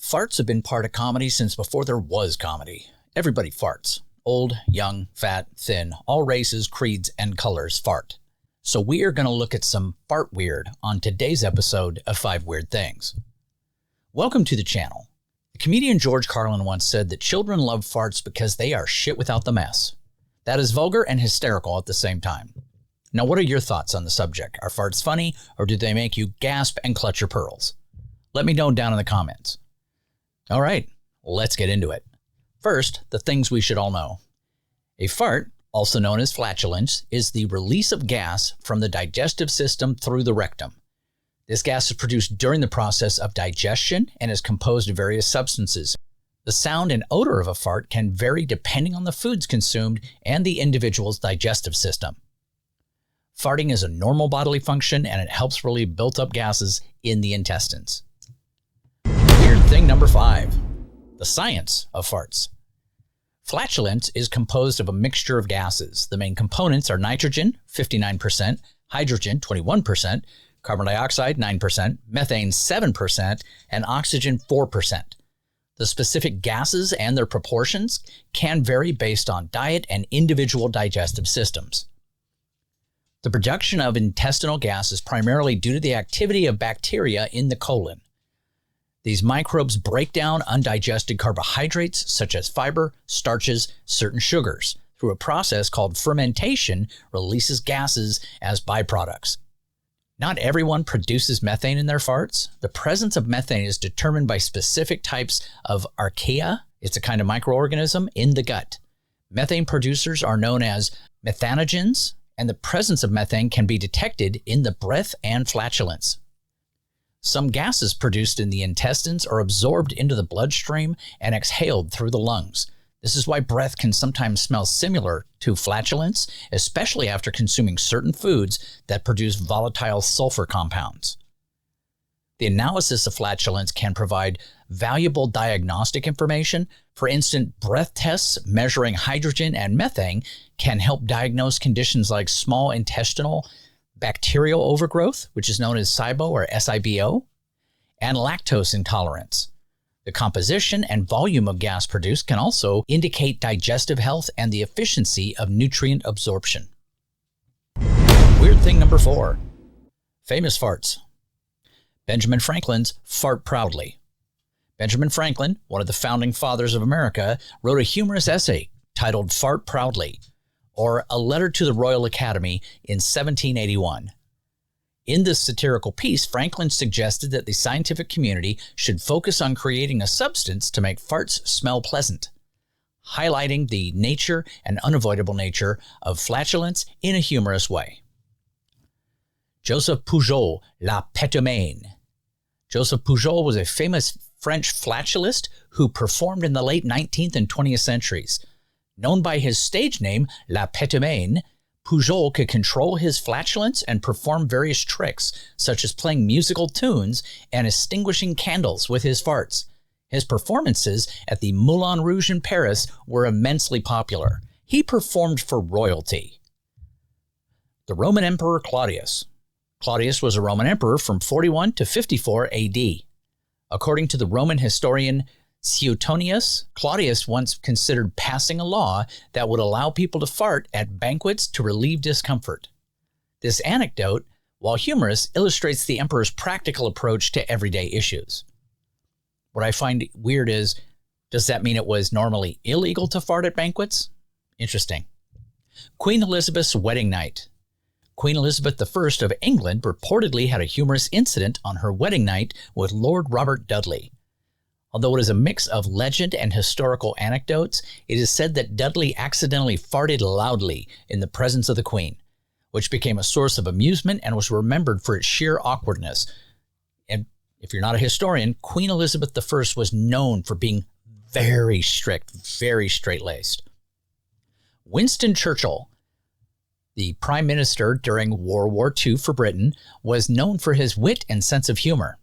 Farts have been part of comedy since before there was comedy. Everybody farts. Old, young, fat, thin, all races, creeds, and colors fart. So we are going to look at some fart weird on today's episode of 5 Weird Things. Welcome to the channel. The comedian George Carlin once said that children love farts because they are shit without the mess. That is vulgar and hysterical at the same time. Now, what are your thoughts on the subject? Are farts funny, or do they make you gasp and clutch your pearls? Let me know down in the comments. All right, let's get into it. First, the things we should all know. A fart, also known as flatulence, is the release of gas from the digestive system through the rectum. This gas is produced during the process of digestion and is composed of various substances. The sound and odor of a fart can vary depending on the foods consumed and the individual's digestive system. Farting is a normal bodily function and it helps relieve built-up gases in the intestines. Weird thing number 5, the science of farts. Flatulence is composed of a mixture of gases. The main components are nitrogen, 59%, hydrogen, 21%, carbon dioxide, 9%, methane, 7%, and oxygen, 4%. The specific gases and their proportions can vary based on diet and individual digestive systems. The production of intestinal gas is primarily due to the activity of bacteria in the colon. These microbes break down undigested carbohydrates such as fiber, starches, certain sugars. Through a process called fermentation, releases gases as byproducts. Not everyone produces methane in their farts. The presence of methane is determined by specific types of archaea. It's a kind of microorganism in the gut. Methane producers are known as methanogens, and the presence of methane can be detected in the breath and flatulence. Some gases produced in the intestines are absorbed into the bloodstream and exhaled through the lungs. This is why breath can sometimes smell similar to flatulence, especially after consuming certain foods that produce volatile sulfur compounds. The analysis of flatulence can provide valuable diagnostic information. For instance, breath tests measuring hydrogen and methane can help diagnose conditions like small intestinal bacterial overgrowth, which is known as SIBO or SIBO, and lactose intolerance. The composition and volume of gas produced can also indicate digestive health and the efficiency of nutrient absorption. Weird thing number 4, famous farts. Benjamin Franklin's Fart Proudly. Benjamin Franklin, one of the founding fathers of America, wrote a humorous essay titled Fart Proudly, or A Letter to the Royal Academy, in 1781. In this satirical piece, Franklin suggested that the scientific community should focus on creating a substance to make farts smell pleasant, highlighting the nature and unavoidable nature of flatulence in a humorous way. Joseph Pujol, La Pétomane. Joseph Pujol was a famous French flatulist who performed in the late 19th and 20th centuries. Known by his stage name, La Pétomane, Pujol could control his flatulence and perform various tricks, such as playing musical tunes and extinguishing candles with his farts. His performances at the Moulin Rouge in Paris were immensely popular. He performed for royalty. The Roman Emperor Claudius. Claudius was a Roman emperor from 41 to 54 AD. According to the Roman historian Suetonius, Claudius once considered passing a law that would allow people to fart at banquets to relieve discomfort. This anecdote, while humorous, illustrates the emperor's practical approach to everyday issues. What I find weird is, does that mean it was normally illegal to fart at banquets? Interesting. Queen Elizabeth's wedding night. Queen Elizabeth I of England reportedly had a humorous incident on her wedding night with Lord Robert Dudley. Although it is a mix of legend and historical anecdotes, it is said that Dudley accidentally farted loudly in the presence of the Queen, which became a source of amusement and was remembered for its sheer awkwardness. And if you're not a historian, Queen Elizabeth I was known for being very strict, very straight-laced. Winston Churchill, the Prime Minister during World War II for Britain, was known for his wit and sense of humor.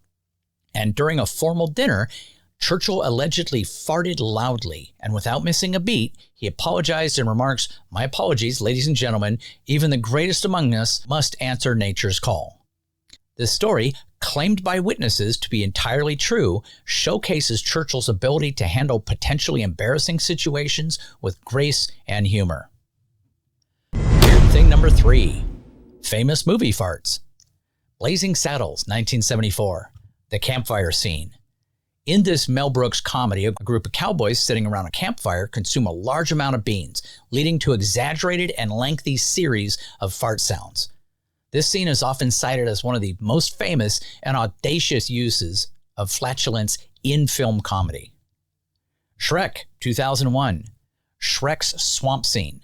And during a formal dinner, Churchill allegedly farted loudly, and without missing a beat, he apologized and remarks, "My apologies, ladies and gentlemen, even the greatest among us must answer nature's call." This story, claimed by witnesses to be entirely true, showcases Churchill's ability to handle potentially embarrassing situations with grace and humor. Weird thing number 3. Famous movie farts. Blazing Saddles, 1974. The campfire scene. In this Mel Brooks comedy, a group of cowboys sitting around a campfire consume a large amount of beans, leading to exaggerated and lengthy series of fart sounds. This scene is often cited as one of the most famous and audacious uses of flatulence in film comedy. Shrek, 2001. Shrek's swamp scene.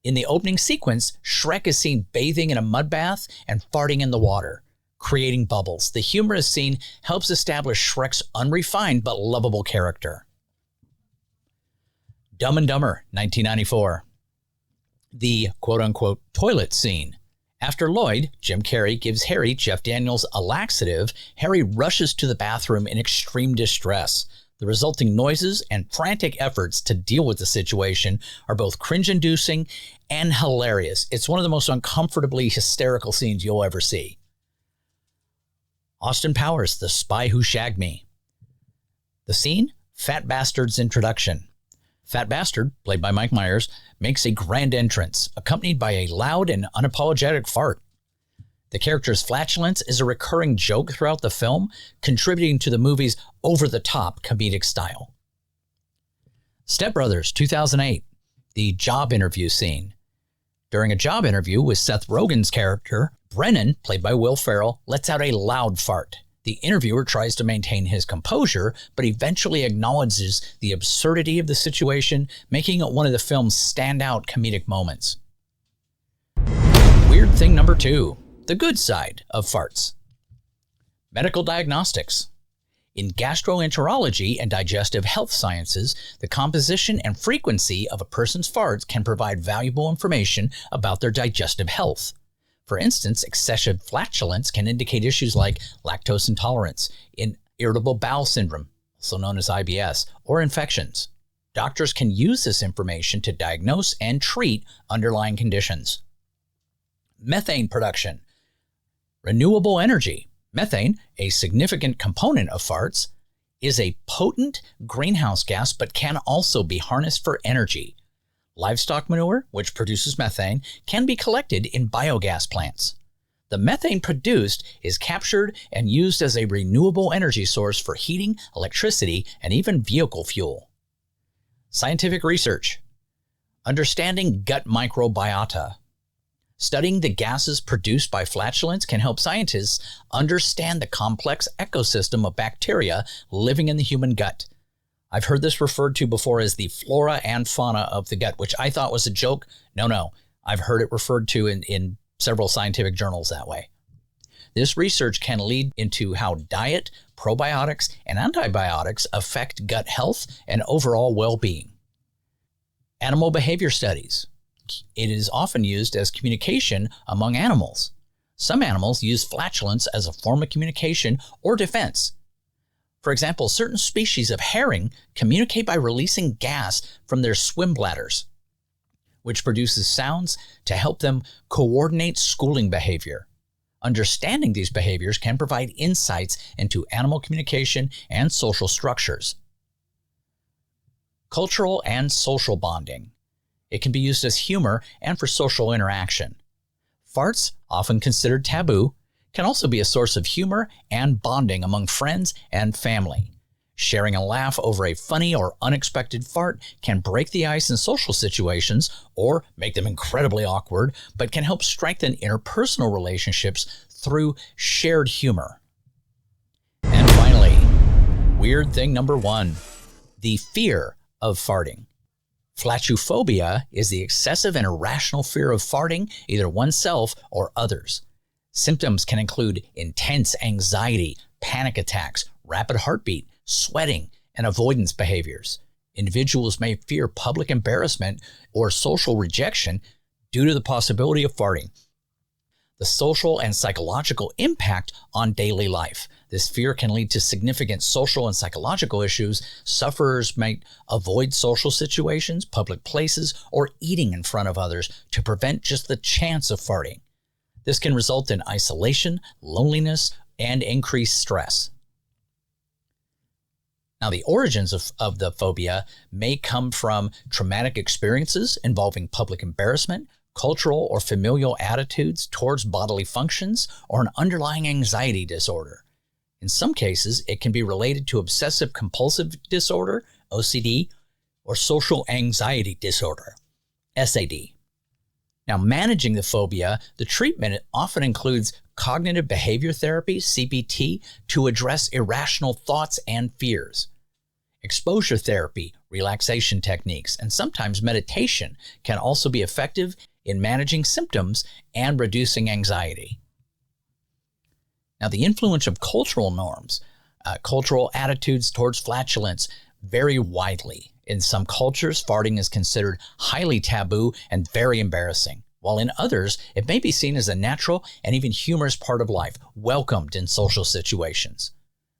In the opening sequence, Shrek is seen bathing in a mud bath and farting in the water, creating bubbles. The humorous scene helps establish Shrek's unrefined but lovable character. Dumb and Dumber, 1994. The quote-unquote toilet scene. After Lloyd, Jim Carrey, gives Harry, Jeff Daniels, a laxative, Harry rushes to the bathroom in extreme distress. The resulting noises and frantic efforts to deal with the situation are both cringe-inducing and hilarious. It's one of the most uncomfortably hysterical scenes you'll ever see. Austin Powers, The Spy Who Shagged Me. The scene? Fat Bastard's introduction. Fat Bastard, played by Mike Myers, makes a grand entrance, accompanied by a loud and unapologetic fart. The character's flatulence is a recurring joke throughout the film, contributing to the movie's over-the-top comedic style. Step Brothers, 2008. The job interview scene. During a job interview with Seth Rogen's character, Brennan, played by Will Ferrell, lets out a loud fart. The interviewer tries to maintain his composure, but eventually acknowledges the absurdity of the situation, making it one of the film's standout comedic moments. Weird thing number 2. The good side of farts. Medical diagnostics. In gastroenterology and digestive health sciences, the composition and frequency of a person's farts can provide valuable information about their digestive health. For instance, excessive flatulence can indicate issues like lactose intolerance, irritable bowel syndrome, also known as IBS, or infections. Doctors can use this information to diagnose and treat underlying conditions. Methane production. Renewable energy. Methane, a significant component of farts, is a potent greenhouse gas but can also be harnessed for energy. Livestock manure, which produces methane, can be collected in biogas plants. The methane produced is captured and used as a renewable energy source for heating, electricity, and even vehicle fuel. Scientific research. Understanding gut microbiota. Studying the gases produced by flatulence can help scientists understand the complex ecosystem of bacteria living in the human gut. I've heard this referred to before as the flora and fauna of the gut, which I thought was a joke. No. I've heard it referred to in several scientific journals that way. This research can lead into how diet, probiotics, and antibiotics affect gut health and overall well-being. Animal behavior studies. It is often used as communication among animals. Some animals use flatulence as a form of communication or defense. For example, certain species of herring communicate by releasing gas from their swim bladders, which produces sounds to help them coordinate schooling behavior. Understanding these behaviors can provide insights into animal communication and social structures. Cultural and social bonding. It can be used as humor and for social interaction. Farts, often considered taboo, can also be a source of humor and bonding among friends and family. Sharing a laugh over a funny or unexpected fart can break the ice in social situations or make them incredibly awkward, but can help strengthen interpersonal relationships through shared humor. And finally, weird thing number 1, the fear of farting. Flatuphobia is the excessive and irrational fear of farting, either oneself or others. Symptoms can include intense anxiety, panic attacks, rapid heartbeat, sweating, and avoidance behaviors. Individuals may fear public embarrassment or social rejection due to the possibility of farting. The social and psychological impact on daily life. This fear can lead to significant social and psychological issues. Sufferers might avoid social situations, public places, or eating in front of others to prevent just the chance of farting. This can result in isolation, loneliness, and increased stress. Now, the origins of the phobia may come from traumatic experiences involving public embarrassment, cultural or familial attitudes towards bodily functions, or an underlying anxiety disorder. In some cases, it can be related to obsessive compulsive disorder, OCD, or social anxiety disorder, SAD. Now, managing the phobia, the treatment often includes cognitive behavior therapy, CBT, to address irrational thoughts and fears. Exposure therapy, relaxation techniques, and sometimes meditation can also be effective in managing symptoms and reducing anxiety. Now, the influence of cultural norms, cultural attitudes towards flatulence vary widely. In some cultures, farting is considered highly taboo and very embarrassing, while in others, it may be seen as a natural and even humorous part of life, welcomed in social situations.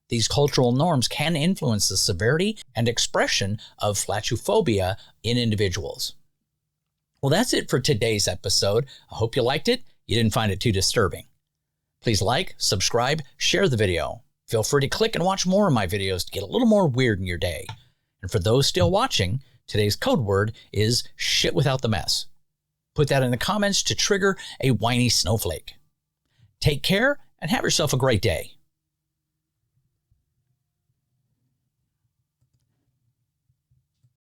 These cultural norms can influence the severity and expression of flatuophobia in individuals. Well, that's it for today's episode. I hope you liked it. You didn't find it too disturbing. Please like, subscribe, share the video. Feel free to click and watch more of my videos to get a little more weird in your day. And for those still watching, today's code word is shit without the mess. Put that in the comments to trigger a whiny snowflake. Take care and have yourself a great day.